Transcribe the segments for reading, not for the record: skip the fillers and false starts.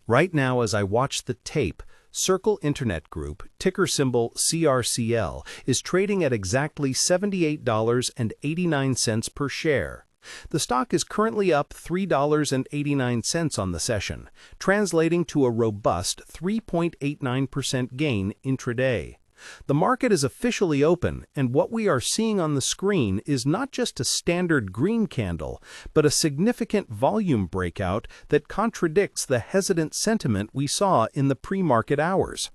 Right now, as I watch the tape, Circle Internet Group, ticker symbol CRCL, is trading at exactly $78.89 per share. The stock is currently up $3.89 on the session, translating to a robust 3.89% gain intraday. The market is officially open, and what we are seeing on the screen is not just a standard green candle, but a significant volume breakout that contradicts the hesitant sentiment we saw in the pre-market hours.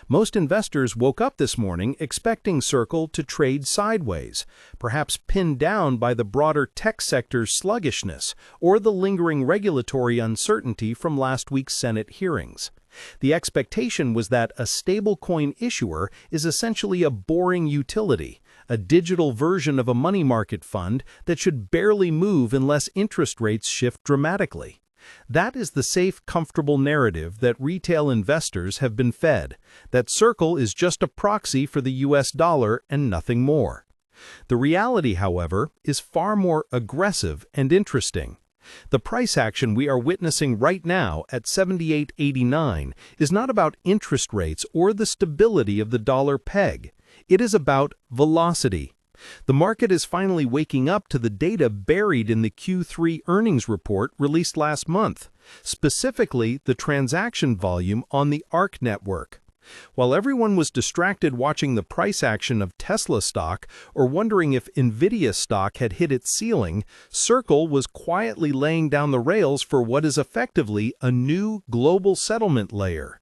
Most investors woke up this morning expecting Circle to trade sideways, perhaps pinned down by the broader tech sector's sluggishness or the lingering regulatory uncertainty from last week's Senate hearings. The expectation was that a stablecoin issuer is essentially a boring utility, a digital version of a money market fund that should barely move unless interest rates shift dramatically. That is the safe, comfortable narrative that retail investors have been fed, that Circle is just a proxy for the US dollar and nothing more. The reality, however, is far more aggressive and interesting. The price action we are witnessing right now at $78.89 is not about interest rates or the stability of the dollar peg. It is about velocity. The market is finally waking up to the data buried in the Q3 earnings report released last month, specifically the transaction volume on the ARC network. While everyone was distracted watching the price action of Tesla stock or wondering if Nvidia stock had hit its ceiling, Circle was quietly laying down the rails for what is effectively a new global settlement layer.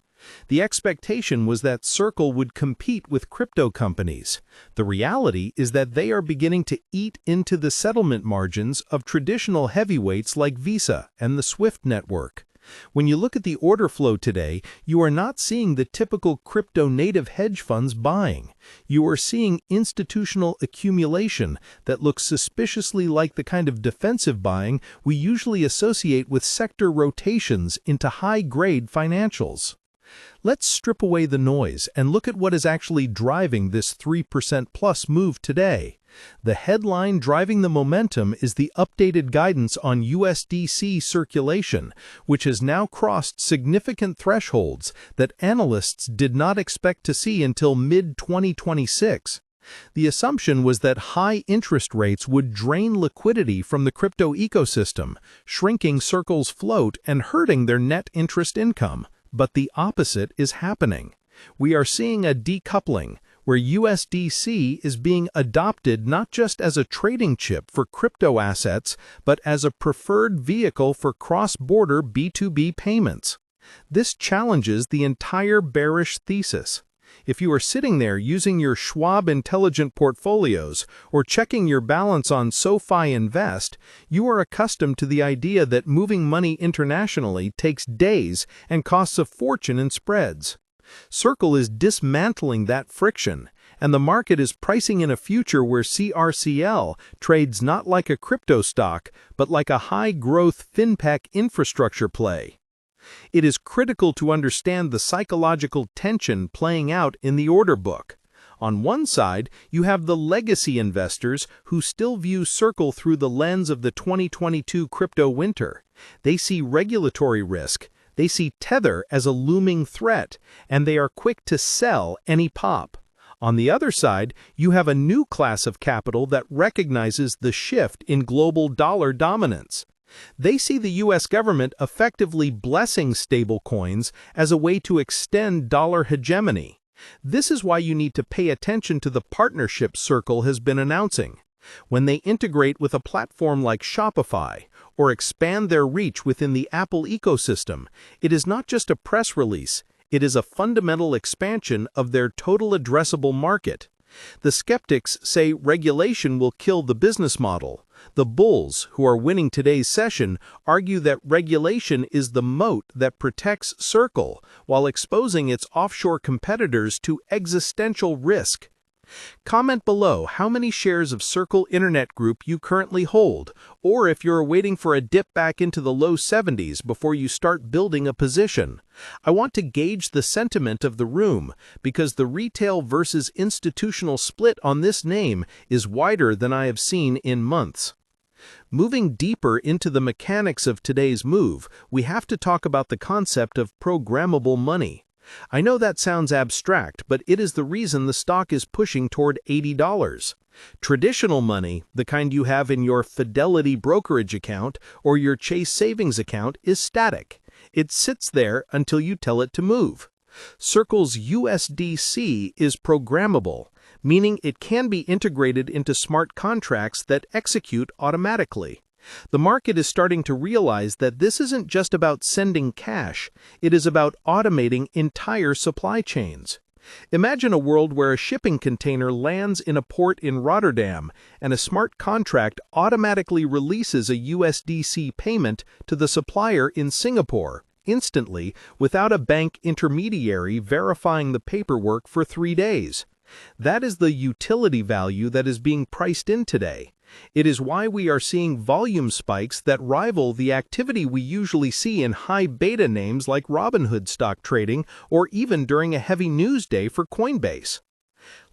The expectation was that Circle would compete with crypto companies. The reality is that they are beginning to eat into the settlement margins of traditional heavyweights like Visa and the SWIFT network. When you look at the order flow today, you are not seeing the typical crypto-native hedge funds buying. You are seeing institutional accumulation that looks suspiciously like the kind of defensive buying we usually associate with sector rotations into high-grade financials. Let's strip away the noise and look at what is actually driving this 3% plus move today. The headline driving the momentum is the updated guidance on USDC circulation, which has now crossed significant thresholds that analysts did not expect to see until mid-2026. The assumption was that high interest rates would drain liquidity from the crypto ecosystem, shrinking Circle's float and hurting their net interest income. But the opposite is happening. We are seeing a decoupling, where USDC is being adopted not just as a trading chip for crypto assets, but as a preferred vehicle for cross-border B2B payments. This challenges the entire bearish thesis. If you are sitting there using your Schwab Intelligent Portfolios or checking your balance on SoFi Invest, you are accustomed to the idea that moving money internationally takes days and costs a fortune in spreads. Circle is dismantling that friction, and the market is pricing in a future where CRCL trades not like a crypto stock, but like a high-growth fintech infrastructure play. It is critical to understand the psychological tension playing out in the order book. On one side, you have the legacy investors who still view Circle through the lens of the 2022 crypto winter. They see regulatory risk, they see Tether as a looming threat, and they are quick to sell any pop. On the other side, you have a new class of capital that recognizes the shift in global dollar dominance. They see the U.S. government effectively blessing stablecoins as a way to extend dollar hegemony. This is why you need to pay attention to the partnership Circle has been announcing. When they integrate with a platform like Shopify or expand their reach within the Apple ecosystem, it is not just a press release, it is a fundamental expansion of their total addressable market. The skeptics say regulation will kill the business model. The bulls, who are winning today's session, argue that regulation is the moat that protects Circle while exposing its offshore competitors to existential risk. Comment below how many shares of Circle Internet Group you currently hold, or if you're waiting for a dip back into the low 70s before you start building a position. I want to gauge the sentiment of the room, because the retail versus institutional split on this name is wider than I have seen in months. Moving deeper into the mechanics of today's move, we have to talk about the concept of programmable money. I know that sounds abstract, but it is the reason the stock is pushing toward $80. Traditional money, the kind you have in your Fidelity brokerage account or your Chase savings account, is static. It sits there until you tell it to move. Circle's USDC is programmable, meaning it can be integrated into smart contracts that execute automatically. The market is starting to realize that this isn't just about sending cash, it is about automating entire supply chains. Imagine a world where a shipping container lands in a port in Rotterdam and a smart contract automatically releases a USDC payment to the supplier in Singapore, instantly, without a bank intermediary verifying the paperwork for 3 days. That is the utility value that is being priced in today. It is why we are seeing volume spikes that rival the activity we usually see in high beta names like Robinhood stock trading or even during a heavy news day for Coinbase.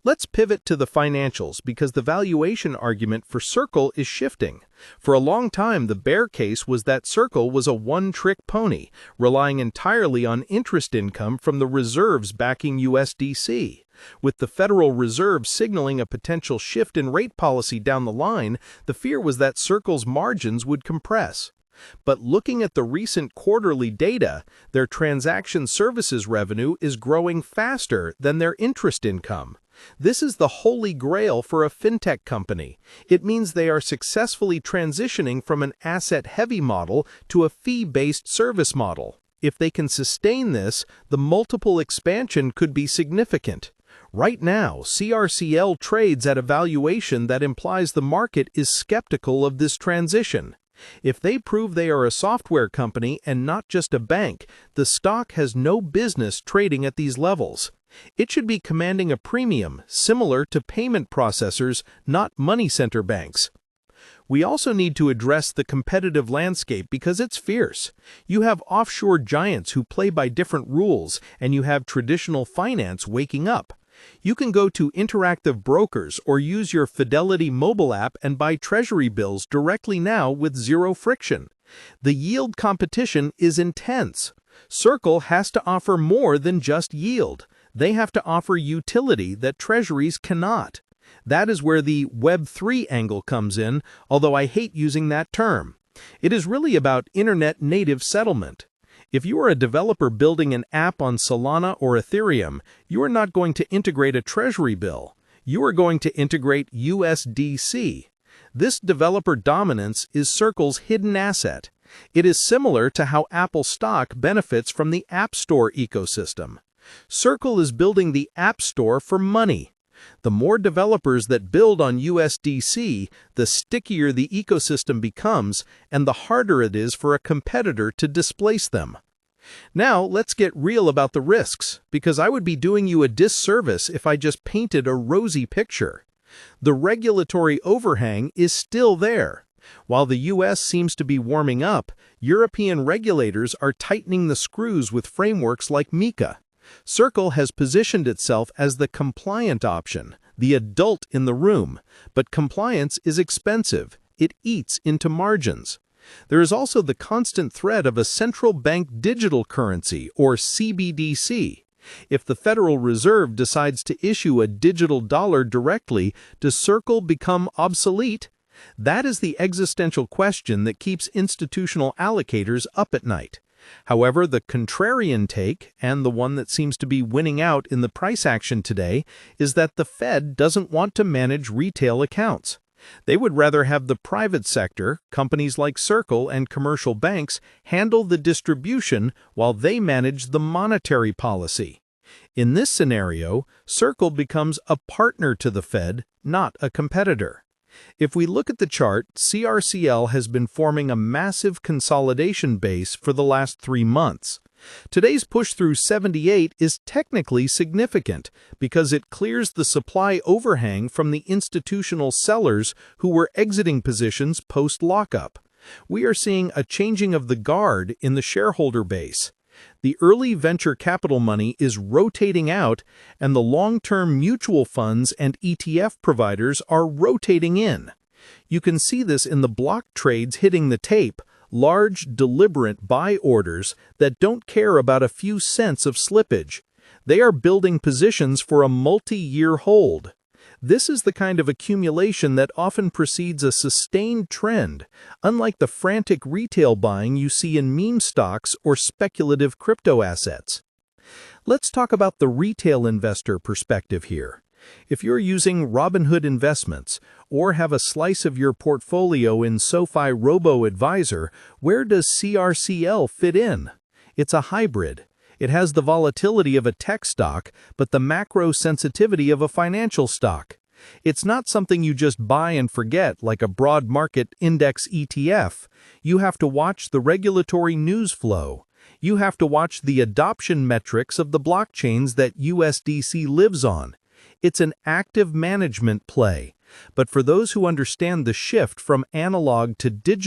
Let's pivot to the financials because the valuation argument for Circle is shifting. For a long time, the bear case was that Circle was a one-trick pony, relying entirely on interest income from the reserves backing USDC. With the Federal Reserve signaling a potential shift in rate policy down the line, the fear was that Circle's margins would compress. But looking at the recent quarterly data, their transaction services revenue is growing faster than their interest income. This is the holy grail for a fintech company. It means they are successfully transitioning from an asset-heavy model to a fee-based service model. If they can sustain this, the multiple expansion could be significant. Right now, CRCL trades at a valuation that implies the market is skeptical of this transition. If they prove they are a software company and not just a bank, the stock has no business trading at these levels. It should be commanding a premium, similar to payment processors, not money center banks. We also need to address the competitive landscape because it's fierce. You have offshore giants who play by different rules, and you have traditional finance waking up. You can go to Interactive Brokers or use your Fidelity mobile app and buy treasury bills directly now with zero friction. The yield competition is intense. Circle has to offer more than just yield. They have to offer utility that treasuries cannot. That is where the Web3 angle comes in, although I hate using that term. It is really about internet-native settlement. If you are a developer building an app on Solana or Ethereum, you are not going to integrate a treasury bill. You are going to integrate USDC. This developer dominance is Circle's hidden asset. It is similar to how Apple stock benefits from the App Store ecosystem. Circle is building the App Store for money. The more developers that build on USDC, the stickier the ecosystem becomes and the harder it is for a competitor to displace them. Now, let's get real about the risks, because I would be doing you a disservice if I just painted a rosy picture. The regulatory overhang is still there. While the US seems to be warming up, European regulators are tightening the screws with frameworks like MiCA. Circle has positioned itself as the compliant option, the adult in the room, but compliance is expensive. It eats into margins. There is also the constant threat of a central bank digital currency, or CBDC. If the Federal Reserve decides to issue a digital dollar directly, does Circle become obsolete? That is the existential question that keeps institutional allocators up at night. However, the contrarian take, and the one that seems to be winning out in the price action today, is that the Fed doesn't want to manage retail accounts. They would rather have the private sector, companies like Circle and commercial banks, handle the distribution while they manage the monetary policy. In this scenario, Circle becomes a partner to the Fed, not a competitor. If we look at the chart, CRCL has been forming a massive consolidation base for the last 3 months. Today's push through 78 is technically significant because it clears the supply overhang from the institutional sellers who were exiting positions post-lockup. We are seeing a changing of the guard in the shareholder base. The early venture capital money is rotating out, and the long-term mutual funds and ETF providers are rotating in. You can see this in the block trades hitting the tape, large, deliberate buy orders that don't care about a few cents of slippage. They are building positions for a multi-year hold. This is the kind of accumulation that often precedes a sustained trend, unlike the frantic retail buying you see in meme stocks or speculative crypto assets. Let's talk about the retail investor perspective here. If you're using Robinhood Investments or have a slice of your portfolio in SoFi Robo-Advisor, where does CRCL fit in? It's a hybrid. It has the volatility of a tech stock, but the macro sensitivity of a financial stock. It's not something you just buy and forget like a broad market index ETF. You have to watch the regulatory news flow. You have to watch the adoption metrics of the blockchains that USDC lives on. It's an active management play. But for those who understand the shift from analog to digital,